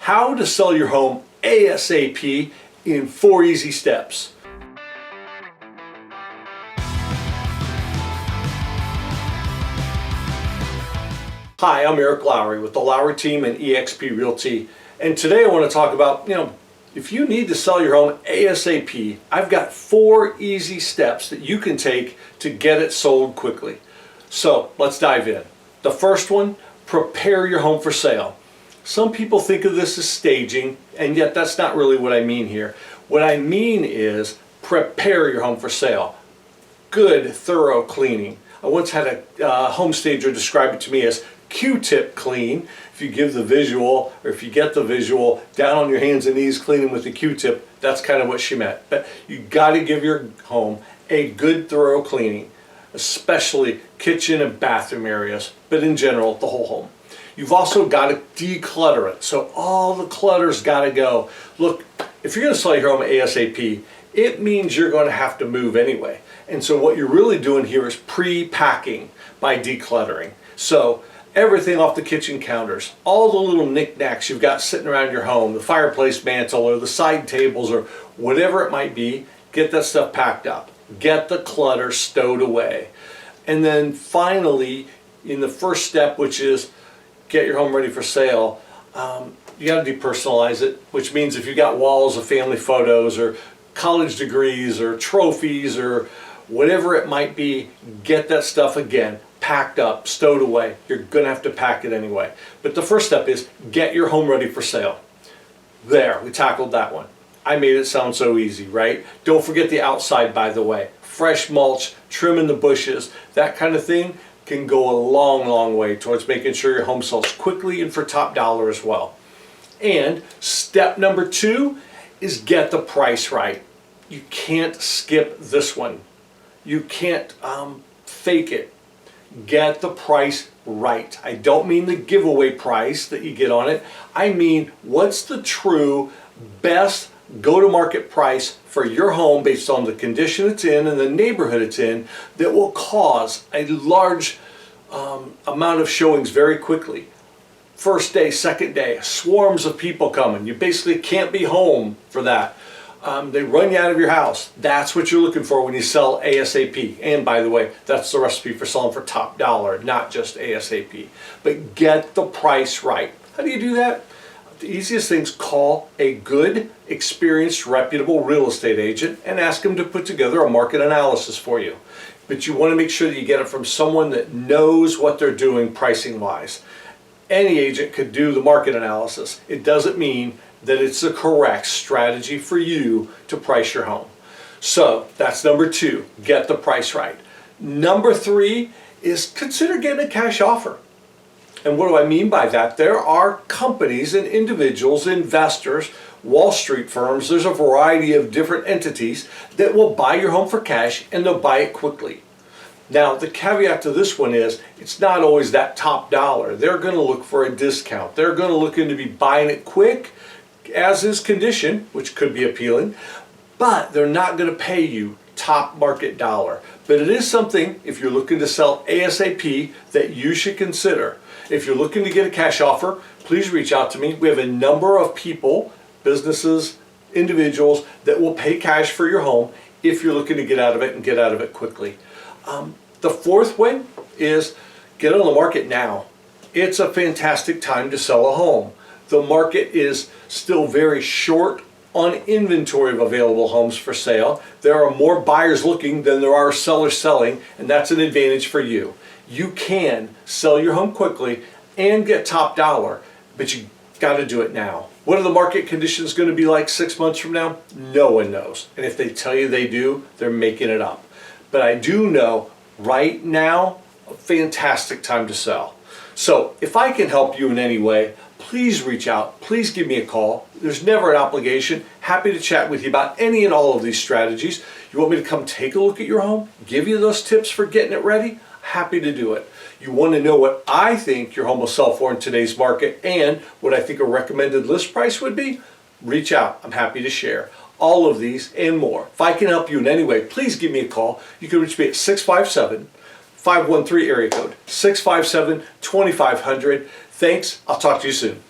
how to sell your home ASAP in 4 easy steps. Hi, I'm Eric Lowry with the Lowry Team and eXp Realty, and today I want to talk about, if you need to sell your home ASAP, I've got 4 easy steps that you can take to get it sold quickly. So let's dive in. The first one, prepare your home for sale. Some people think of this as staging, and yet that's not really what I mean here. What I mean is prepare your home for sale. Good, thorough cleaning. I once had a home stager describe it to me as Q-tip clean. If you give the visual, or if you get the visual, down on your hands and knees cleaning with the Q-tip, that's kind of what she meant. But you got to give your home a good, thorough cleaning, especially kitchen and bathroom areas, but in general, the whole home. You've also got to declutter it. So all the clutter's got to go. Look, if you're going to sell your home ASAP, it means you're going to have to move anyway. And so what you're really doing here is pre-packing by decluttering. So everything off the kitchen counters, all the little knickknacks you've got sitting around your home, the fireplace mantle or the side tables or whatever it might be, get that stuff packed up. Get the clutter stowed away. And then finally, in the first step, which is get your home ready for sale, you got to depersonalize it, which means if you've got walls of family photos or college degrees or trophies or whatever it might be, get that stuff again packed up, stowed away. You're going to have to pack it anyway. But the first step is get your home ready for sale. There, we tackled that one. I made it sound so easy, right? Don't forget the outside, by the way. Fresh mulch, trimming the bushes, that kind of thing can go a long, long way towards making sure your home sells quickly and for top dollar as well. And step number 2 is get the price right. You can't skip this one. You can't fake it. Get the price right. I don't mean the giveaway price that you get on it. I mean, what's the true best go-to-market price for your home based on the condition it's in and the neighborhood it's in that will cause a large amount of showings very quickly. First day, second day, swarms of people coming. You basically can't be home for that. They run you out of your house. That's what you're looking for when you sell ASAP. And by the way, that's the recipe for selling for top dollar, not just ASAP. But get the price right. How do you do that? The easiest thing is call a good, experienced, reputable real estate agent and ask them to put together a market analysis for you. But you want to make sure that you get it from someone that knows what they're doing pricing-wise. Any agent could do the market analysis. It doesn't mean that it's the correct strategy for you to price your home. So that's number 2, get the price right. Number 3 is consider getting a cash offer. And what do I mean by that? There are companies and individuals, investors, Wall Street firms, there's a variety of different entities that will buy your home for cash and they'll buy it quickly. Now, the caveat to this one is it's not always that top dollar. They're going to look for a discount. They're going to look into be buying it quick, as is condition, which could be appealing, but they're not going to pay you top market dollar. But it is something, if you're looking to sell ASAP, that you should consider. If you're looking to get a cash offer, please reach out to me. We have a number of people, businesses, individuals that will pay cash for your home if you're looking to get out of it and get out of it quickly. The fourth way is get on the market now. It's a fantastic time to sell a home. The market is still very short on inventory of available homes for sale. There are more buyers looking than there are sellers selling, and that's an advantage for you. You can sell your home quickly and get top dollar, but you got to do it now. What are the market conditions going to be like 6 months from now? No one knows. And if they tell you they do, they're making it up. But I do know right now, a fantastic time to sell. So if I can help you in any way, please reach out. Please give me a call. There's never an obligation. Happy to chat with you about any and all of these strategies. You want me to come take a look at your home? Give you those tips for getting it ready? Happy to do it. You want to know what I think your home will sell for in today's market and what I think a recommended list price would be? Reach out. I'm happy to share all of these and more. If I can help you in any way, please give me a call. You can reach me at 657-513 area code 657-2500. Thanks. I'll talk to you soon.